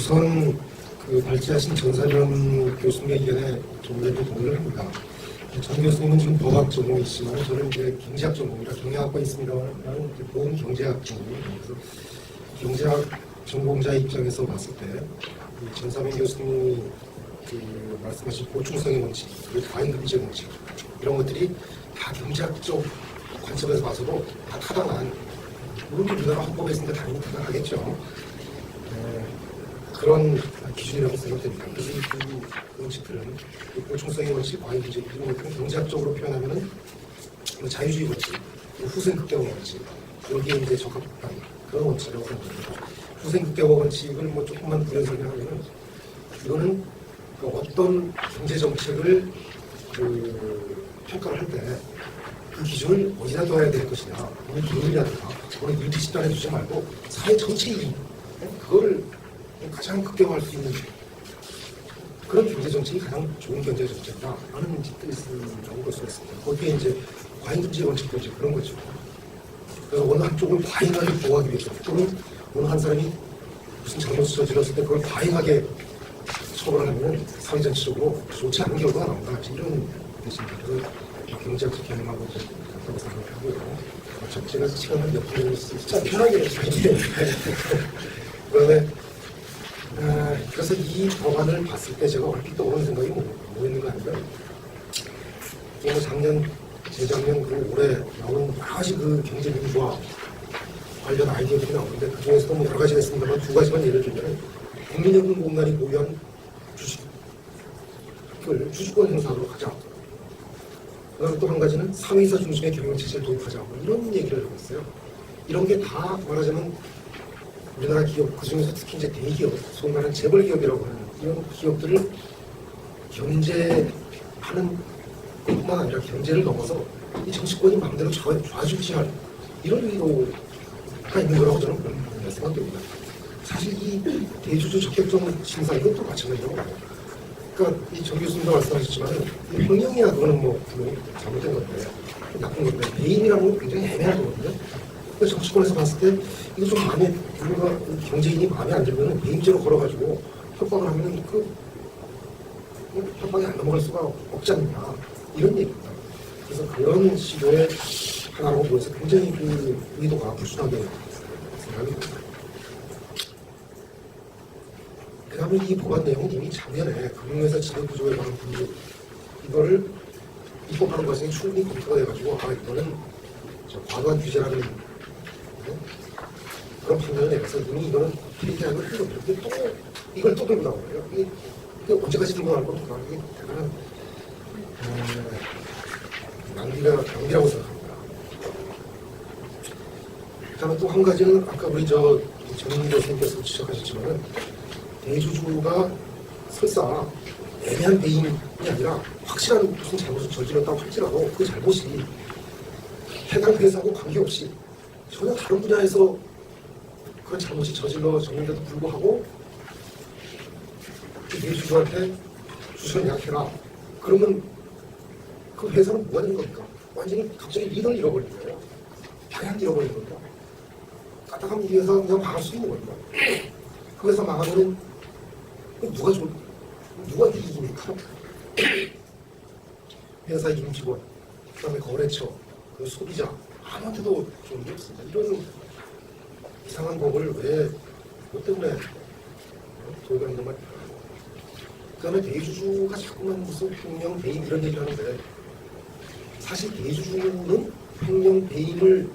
우선 그 발제하신 전사련 교수님의 의견에 정말로 동의를 합니다. 전 교수님은 지금 법학 전공이시지만 저는 이제 경제학 전공이라 경영학과 있습니다라는 보험 경제학 전공이에요. 그래서 경제학 전공자 입장에서 봤을 때 전사면 교수님이 그 말씀하신 보충성의 원칙, 그리고 과잉금지의 원칙 이런 것들이 다 경제학적 관점에서 봐서도 다 타당한, 물론 우리나라 헌법에 있으니까 당연히 타당하겠죠. 그런 기준이라고 생각됩니다. 그래서 그 원칙들은 보충성의 원칙, 과잉금지 이런 것들은 경제학적으로 표현하면은 자유주의 원칙, 후생 극대화 원칙, 여기에 이제 적합한 그런 원칙이라고 생각합니다. 후생 극대화 원칙을 뭐 조금만 부연 설명하면은 이거는 그 어떤 경제 정책을 평가를 할 때 그 기준을 어디다 둬야 될 것이냐, 어느 기업이라든가 어느 일부 집단에 두지 말고 사회 전체 이익, 그거를 가장 극대화할 수 있는 그런 경제 정책이 가장 좋은 경제 정책이다라는 뜻이라고 볼 수가 있습니다. 거기에 이제 과잉금지 원칙도 이제 그런 거죠. 그래서 어느 한쪽을 과잉하게 보호하기 위해서, 또는 어느 한 사람이 무슨 잘못을 저질렀을 때 그걸 과잉하게 처벌을 하면 사회 전체적으로 좋지 않은 결과가 나온다. 이런 뜻입니다. 그래서 경제학적 개념하고 같다고 생각을 하고요. 제가 시간을 몇 분을 진짜 편하게 그다음에 그래서 이 법안을 봤을 때 제가 얼핏 떠오르는 생각이 뭐였는가 하면, 작년, 재작년, 그리고 올해 나오는 여러 가지 그 경제 민주화 관련 아이디어들이 나오는데 그 중에서도 뭐 여러 가지가 있습니다만 두 가지만 예를 들면 국민연금공단이 보유한 주식을 주주권 행사로 하자. 그다음에 또 한 가지는 사회이사 중심의 경영체제를 도입하자. 뭐 이런 얘기를 하고 있어요. 이런 게 다 말하자면 우리나라 기업, 그 중에서 특히 이제 대기업, 소위 말하는 재벌 기업이라고 하는 이런 기업들을 견제하는 뿐만 아니라 경제를 넘어서 이 정치권이 마음대로 좌지우지할 이런 의도가 있는 거라고 저는 생각됩니다. 사실 이 대주주 적격정 심사 이것도 마찬가지라고 봐요. 그러니까 이 정 교수님도 말씀하셨지만 횡령이야 그거는 뭐 잘못된 건데 나쁜 건데 배임이라는 건 굉장히 애매한 거거든요. 정치권에서 봤을 때 이거 좀 마음에 우리가 경제인이 마음에 안 들면 배임죄로 걸어가지고 협박을 하면 그 협박이 안 넘어갈 수가 없지 않느냐 이런 얘기입니다. 그래서 그런 시도의 하나라고 보여서 굉장히 그 의도가 불순하게 생각이 듭니다. 그 다음에 이 법안 내용은 이미 작년에 금융회사 지배구조에 관한 분류 이거를 입법하는 과정이 충분히 검토가 돼가지고 이거는 과도한 규제라는 그런 판단을 내려서 이미 이거는 폐기하는 걸 했는데 또 이걸 또 들고 나오고요. 이게 언제까지 들고 나올 건가? 이게 대단한 낭비라고 생각합니다. 그다음에 또 한 가지는 아까 우리 정 교수님께서 지적하셨지만은 대주주가 설사 애매한 배임이 아니라 확실한 무슨 잘못을 저질렀다고 할지라도 그 잘못이 해당 회사하고 관계없이 전혀 다른 분야에서 그런 잘못이 저질러졌는데도 불구하고 그 대주주한테 주식을 약해라. 그러면 그 회사는 뭐가 되는 겁니까? 완전히 갑자기 리더를 잃어버린 거예요. 방향을 잃어버린 겁니다. 까딱하면 이 회사가 그냥 망할 수 있는 겁니다. 그 회사 망하면 누가 이깁니까? 회사의 임직원, 그 다음에 거래처, 그 소비자 아무한테도 좋은 게 없습니다. 이런 이상한 법을 뭐 때문에 저희가 있는 말. 그 다음에 대주주가 자꾸만 무슨 횡령, 배임 이런 얘기를 하는데 사실 대주주는 횡령, 배임을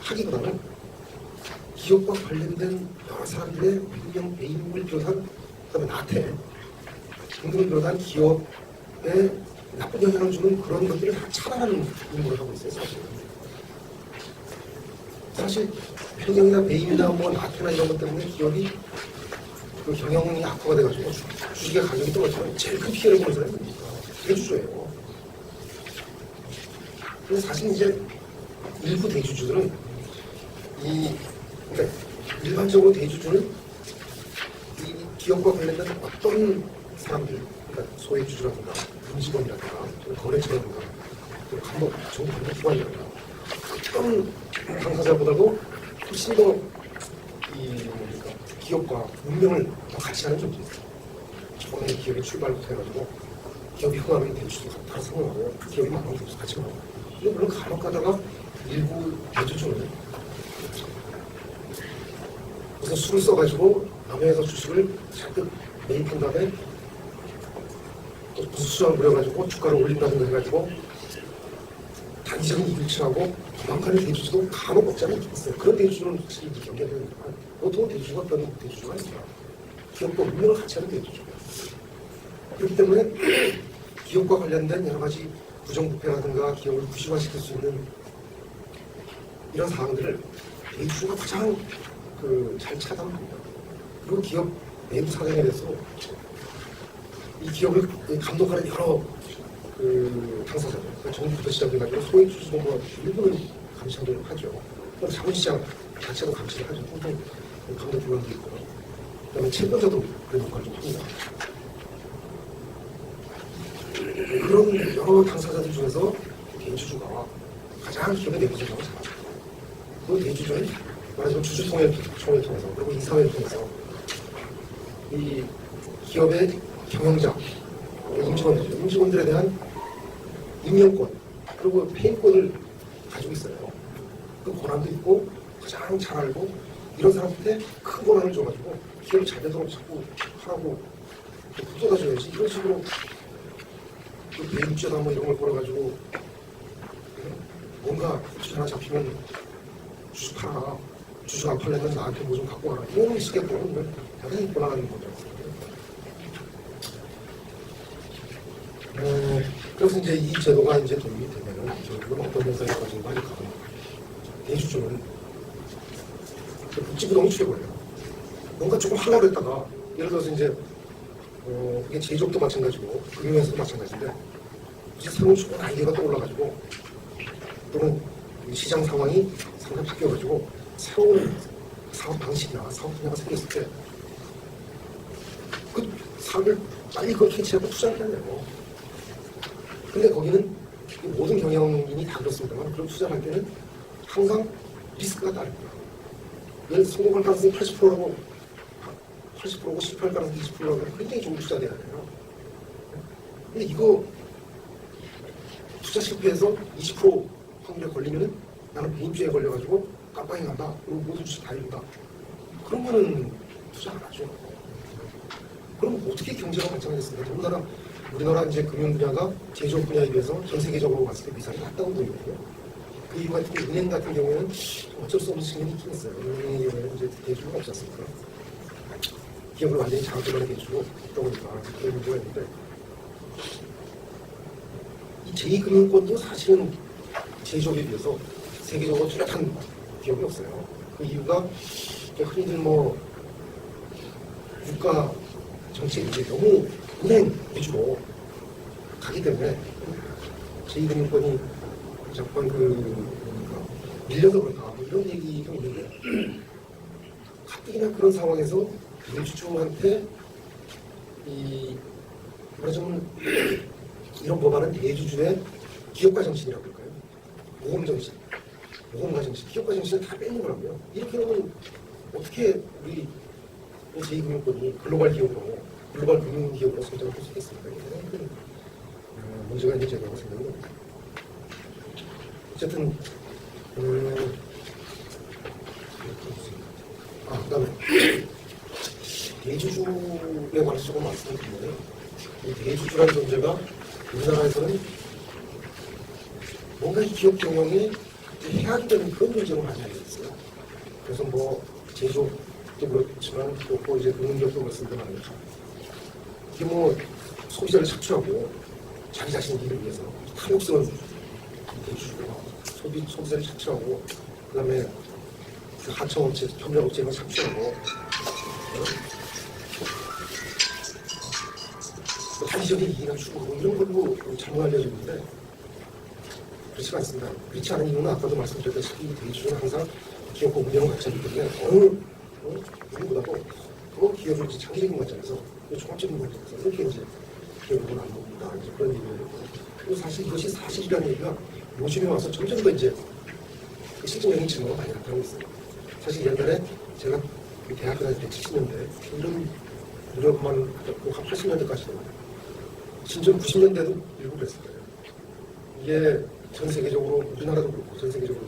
하기보다는 기업과 관련된 여러 사람들의 횡령, 배임을 비롯한 그다음에 나태 등등을 비롯한 기업에 나쁜 영향을 주는 그런 것들을 다 차단하는 임무를 하고 있어요. 사실 횡령이나 배임이나 뭐 나태나 이런 것 때문에 기업이 그 경영이 악화가 돼가지고 주식의 가격이 떨어지면 제일 큰 피해를 보는 사람이 뭡니까? 대주주예요. 근데 사실 이제 일부 대주주들은 그러니까 일반적으로 대주주는 이 기업과 관련된 어떤 사람들, 그러니까 소액주주라든가 임직원이라든가 거래처라든가 간혹 정부 기관이라든가 어떤 당사자보다도 훨씬 더 뭡니까 기업과 운명을 더 같이 하는 존재예요. 처음에 기업의 출발부터 해가지고 기업이 흥하면 대주주도 따라 성공하고 기업이 망하면 대주주도 같이 망하고 이거 물론 간혹 가다가 일부 대주주는 무슨 수를 써가지고 남의 회사 주식을 잔뜩 매입한 다음에 또 무슨 수장을 부려가지고 주가를 올린다든가 해가지고 단기적인 이익을 취하고 도망가는 대주주도 간혹 없지 않아 있어요. 그런 대주주는 확실히 경계해야 되니까 보통 대주주가 어떤 대주주가 있어요. 기업과 운명을 같이 하는 대주주가 그렇기 때문에 기업과 관련된 여러 가지 부정부패라든가 기업을 구시화시킬 수 있는 이런 사항들을 대주주가 가장 잘 차단합니다. 그리고 기업 내부 사정에 대해서 이 기업을 감독하는 여러 당사자들, 그러니까 정부부터 시작해가지고 소액 주주정부가 일부는 감시를 하죠. 그럼 자본시장 자체도 감시를 하죠. 보통 감독 기관도 있고, 그다음에 채권자도 그런 역할을 좀 합니다. 그런 여러 당사자들 중에서 대주주가 가장 기업의 내부 사정을 잘하죠. 그 대주주는 말하자면 주주총회를 통해서 그리고 이사회를 통해서 이 기업의 경영자, 임직원들에 대한 임명권 그리고 폐인권을 가지고 있어요. 그 권한도 있고 가장 잘 알고 이런 사람한테 큰 권한을 줘가지고 기업이 잘 되도록 자꾸 하라고 북돋아줘야지 이런 식으로 배임죄나 뭐 이런 걸 걸어가지고 뭔가 주식 하나 잡히면 주식 팔아라. 주식 안 팔려면 나한테 뭐 좀 갖고 와라. 이런 식의 보는 대단히 곤란한 거죠. 그래서 이제 이 제도가 이제 도입이 되면은 저희는 어떤 현상이 빠질까 하니까 대주주는 복지부동이 최고예요. 뭔가 조금 하려고 했다가 예를 들어서 이제 이게 제조업도 마찬가지고 금융회사도 마찬가지인데 이제 새로운 좋은 아이디어가 떠올라가지고 또는 시장 상황이 상당히 바뀌어가지고 새로운 사업 방식이나 사업 분야가 생겼을 때 그 사업을 빨리 그걸 캐치하고 투자를 해야 돼요. 근데 거기는 모든 경영인이 다 그렇습니다만 그런 투자를 할 때는 항상 리스크가 따릅니다. 얘는 성공할 가능성이 80%라고 80%고 실패할 가능성이 20%라고 하면 굉장히 좋은 투자돼야 돼요. 근데 이거 투자 실패해서 20% 확률에 걸리면은 나는 배임죄에 걸려가지고 깜빵이 간다. 그리고 모든 주식 다 잃는다. 그러면은 투자 안 하죠. 그럼 어떻게 경제가 발전하겠습니까? 더군다나 우리나라 이제 금융 분야가 제조업 분야에 비해서 전 세계적으로 봤을 때 비상이 낮다고 보이거든요. 그 이유 같은 게 은행 같은 경우에는 어쩔 수 없는 측면이 있긴 있어요. 은행의 경우에는 이제 대주주가 없지 않습니까? 기업을 완전히 장악하는 대주주가 있다 보니까 그런 문제가 있는데 이 제2금융권도 사실은 제조업에 비해서 세계적으로 뚜렷한 기업이 없어요. 그 이유가 흔히들 뭐 국가 정책이 이제 너무 은행 위주로 가기 때문에 제2금융권이 자꾸 밀려서 그런가 뭐 이런 얘기가 있는데 가뜩이나 그런 상황에서 대주주한테 말하자면 이런 법안은 대주주의 기업가 정신이라고 할까요? 모험 정신, 모험가 정신, 기업가 정신을 다 뺏는 거라고요. 이렇게 하면 어떻게 우리 제2금융권이 글로벌 기업으로 글로벌 금융기업으로 성장을 할 수 있겠습니까? 이게 문제가 있는 제도라고 생각이 듭니다. 어쨌든 그다음에 대주주에 관해서 조금 말씀드리면 이 대주주라는 존재가 우리나라에서는 뭔가 이 기업 경영에 해악이 되는 그런 존재로 많이 알려져 있어요. 그래서 뭐 제조업도 그렇지만 또 이제 금융기업도 그렇습니다만 이게 뭐 소비자를 착취하고 자기 자신 이익을 위해서 탐욕스러운 대주주고 소비자를 착취하고 그다음에 그 하청업체, 협력업체가 착취하고 단기적인 이익을 추구하고 이런 걸로 잘못 알려져 있는데 그렇지가 않습니다. 그렇지 않은 이유는 아까도 말씀드렸다시피 대주주는 항상 기업과 운영을 같이 하기 때문에 어느 누구보다도 그 기업을 이제 장기적인 관점에서 종합적인 관점에서 이렇게 이제 기업을 보는 겁니다. 이제 그런 얘기를 그리고 사실 이것이 사실이라는 얘기가 요즘에 와서 점점 더 이제 실증적인 증거가 많이 나타나고 있어요. 사실 옛날에 제가 대학교 다닐 때 70년대 이런 노력만 하셨고 80년대까지도 심지어 90년대도 일부 그랬을 거예요. 이게 전 세계적으로 우리나라도 그렇고 전 세계적으로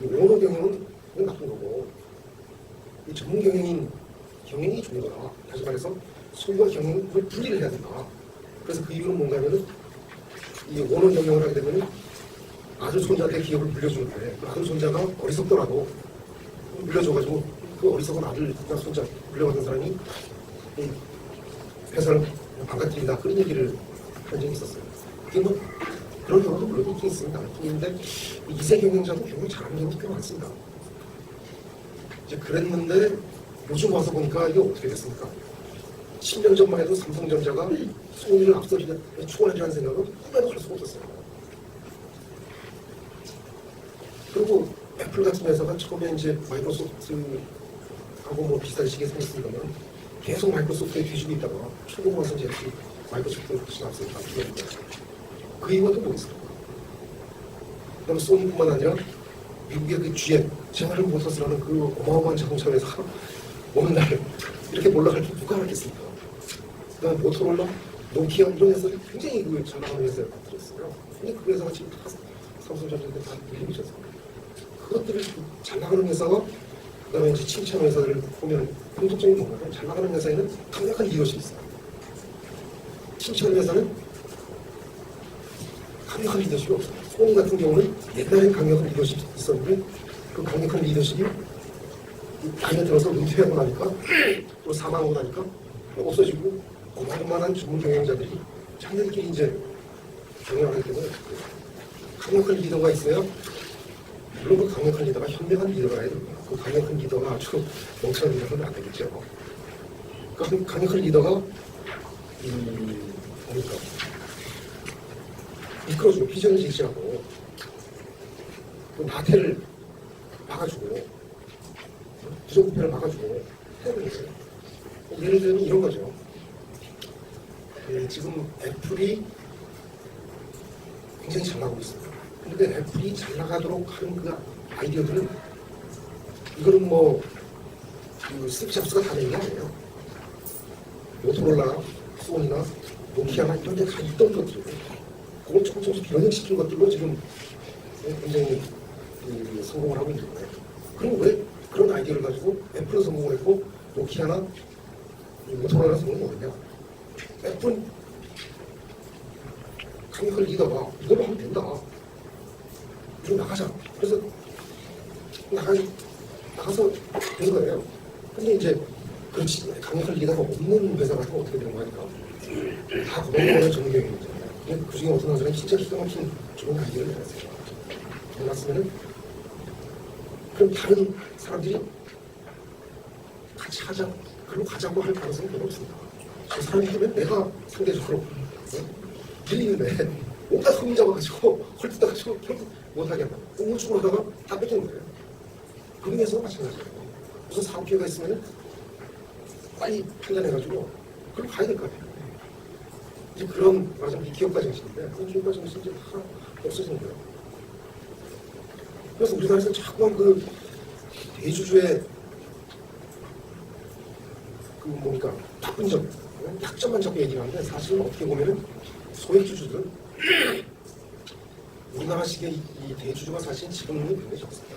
이 오너 경영은 나쁜 거고 이 전문 경영이 좋은 거다. 다시 말해서 소유와 경영을 분리를 해야 된다. 그래서 그 이유는 뭔가 하면은 이 오너 경영을 하게 되면 아들 손자한테 기업을 물려주는데 그 아들 손자가 어리석더라도 물려줘가지고 그 어리석은 아들과 손자 물려받은 사람이 이 회사를 망가뜨린다 그런 얘기를 한 적이 있었어요. 그게 뭐 그런 경우도 물론 있긴 있습니다. 있는데 이세 경영자도 경영 잘하는 경우도 꽤 많습니다. 이제 그랬는데 요즘 와서 보니까 이게 어떻게 됐습니까? 10년 전만 해도 삼성전자가 소니를 초월하리라는 생각은 꿈에도 할 수가 없었어요. 그리고 애플 같은 회사가 처음에 이제 마이크로소프트하고 뭐 비슷한 시기에 생겼습니다만 계속 마이크로소프트에 뒤지고 있다가 최근 와서 이제 마이크로소프트를 지나서 다 죽였는데 그 이유가 또 뭐 있을까? 그다음에 소니뿐만 아니라 미국의 그 GM, 제너럴 모터스라는 그 어마어마한 자동차 회사가 어느 날 이렇게 몰락할 줄 누가 알았겠습니까? 그다음에 모토로라, 노키아 이런 회사들이 굉장히 잘 나가는 회사들이었어요. 근데 그 회사가 지금 다 삼성전자한테 다 밀리고 있어서 그것들을 잘 나가는 회사와 그다음에 이제 칭찬 회사들을 보면 공통점이 뭐냐면 잘 나가는 회사에는 강력한 리더십이 있어요. 칭찬 회사는 강력한 리더십이 없어요. 소니 같은 경우는 옛날에 강력한 리더십이 있었는데 그 강력한 리더십이 나이가 들어서 은퇴하고 나니까 또 사망하고 나니까 없어지고 고만고만한 전문 경영자들이 자기들끼리 이제 경영하기 때문에 강력한 리더가 있어야 물론 그 강력한 리더가 현명한 리더가 해야 됩니다. 그 강력한 리더가 아주 멍청한 리더는 안 되겠죠. 그러니까 강력한 리더가 뭡니까? 이끌어주고 비전을 제시하고 그 나태를 막아주고 부정부패를 막아주고 해야 되는 거예요. 예를 들면 이런 거죠. 지금 애플이 굉장히 잘 나가고 있습니다. 그런데 애플이 잘 나가도록 하는 그 아이디어들은 이거는 뭐 스티브 잡스가 다 낸 게 아니에요. 모토로라, 소니나 노키아나 이런 데 다 있던 것들이에요. 그걸 조금씩 변형시킨 것들로 지금 굉장히 성공을 하고 있는 거예요. 그럼 왜 그런 아이디어를 가지고 애플은 성공을 했고 노키아나 모토로라는 성공을 못했냐? 애플은 강력한 리더가 이걸로 하면 된다. 이거 나가자. 그래서 나가서 된 거예요. 근데 이제 그렇지 강력한 리더가 없는 회사 같은 거 어떻게 되는 거니까 다 고만고만한 전문경영이잖아요. 그 중에 어떤 사람이 진짜 기가 막힌 좋은 아이디어를 내놨어요. 내놨으면은 그럼 다른 사람들이 같이 하자, 그걸로 가자고 할 가능성이 별로 없습니다. 그 사람이 하면 내가 상대적으로 밀리는데 온갖 손 잡아가지고 헐뜯어가지고 결국 못하게 한다. 우측으로 하다가 다 뺏기는 거예요. 금융에서도 마찬가지예요. 무슨 사업 기회가 있으면 빨리 판단해가지고 그럼 가야 될 거 아니에요. 이제 그런 말하자면 기업가 정신인데 그런 기업가 정신이 이제 다 없어지는 거예요. 그래서 우리나라에서 자꾸만 그 대주주의 그 뭡니까 나쁜 점, 약점만 자꾸 얘기를 하는데 사실은 어떻게 보면은 소액주주들은 우리나라식의 이 대주주가 사실 지금은 굉장히 적습니다.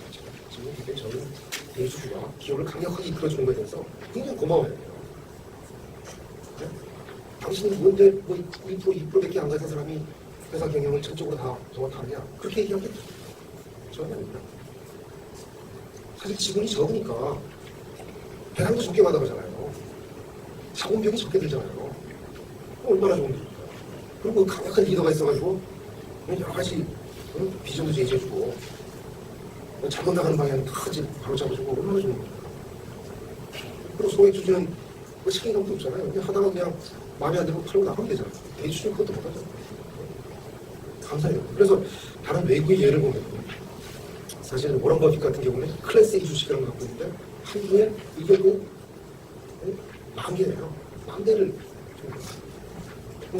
지금 굉장히 저는 대주주가 기업을 강력하게 이끌어주는 것에 대해서 굉장히 고마워해요. 네? 당신이 뭔데 뭐 1%, 2%밖에 안 가진 사람이 회사 경영을 전적으로 다 정확하느냐 그렇게 얘기하면 전혀 아닙니다. 사실 지분이 적으니까 배당도 적게 받아가잖아요. 자본비용이 적게 들잖아요. 얼마나 좋은 일입니까? 그리고 강력한 리더가 있어가지고 여러 가지 비전도 제시해주고 잘못 나가는 방향 다 바로 잡아주고 얼마나 좋은 겁니까? 그리고 소액주주는 뭐 책임감도 없잖아요. 그냥 하다가 그냥 마음에 안 들고 팔고 나가면 되잖아요. 대주주는 그것도 못하죠. 감사해요. 그래서 다른 외국의 예를 보면 사실 워런 버핏 같은 경우는 클래스 A 주식이라는 걸 갖고 있는데 한국에 이게 뭐 10,000개예요. 10,000개를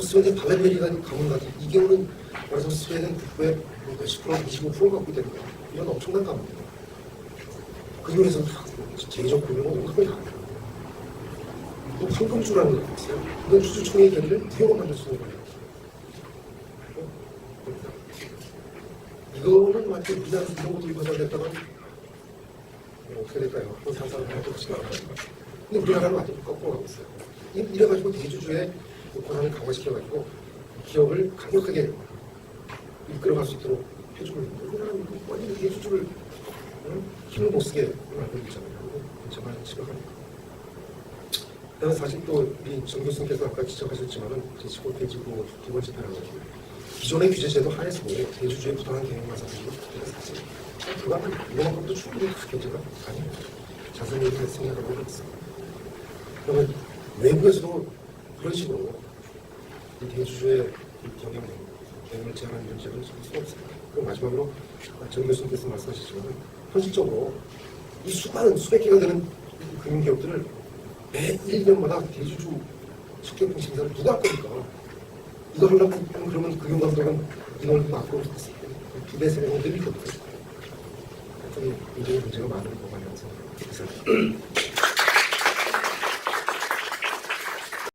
스웨덴 발레베리라는 가문 같은 이 경우는 말해서 스웨덴 국부의 10%, 25% 갖고 있다는 거예요. 이런 엄청난 가문이에요. 그 중에서 제의적 고용은 온갖 다 알아요. 또 황금주라는 게 있어요. 이건 주주총회의 결의를 무효로 만들 수 있는 거예요. 이거는 완전 우리나라 이런 것도 이거 됐다가 어떻게 될까요? 또 상상을 해야 될지 근데 우리나라는 완전 거꾸로 가고 있어요. 이래가지고 대주주의 권한을 강화시켜가지고 기업을 강력하게 이끌어갈 수 있도록 해주고 있는데 우리나라는 완전 대주주를 힘을 못 쓰게 만들고 있잖아요. 정말 심각합니다. 그래서 사실 또 우리 정 교수님께서 아까 지적하셨지만은 제15 대지구 두 번째 편은 기존의 규제제도 하에서 대주주의 부당한 경영만 사실은 사실 그거는 이만큼도 충분히 견제가 아니에요. 자세히 이렇게 생각을 하고 있습니다. 그러면 외국에서도 그런 식으로 이 대주주의 경영을 제한하는 문제를 볼 수가 없습니다. 그리고 마지막으로 정 교수님께서 말씀하셨지만 현실적으로 이 수많은 수백 개가 되는 금융기업들을 매 1년마다 대주주 숙격분 심사를 누가 할 겁니까? 이거 하려면 그러면 금융감독은 인원을 앞으로 2배, 3배 늘릴 겁니다. 굉장히 문제가 많은 거 같아서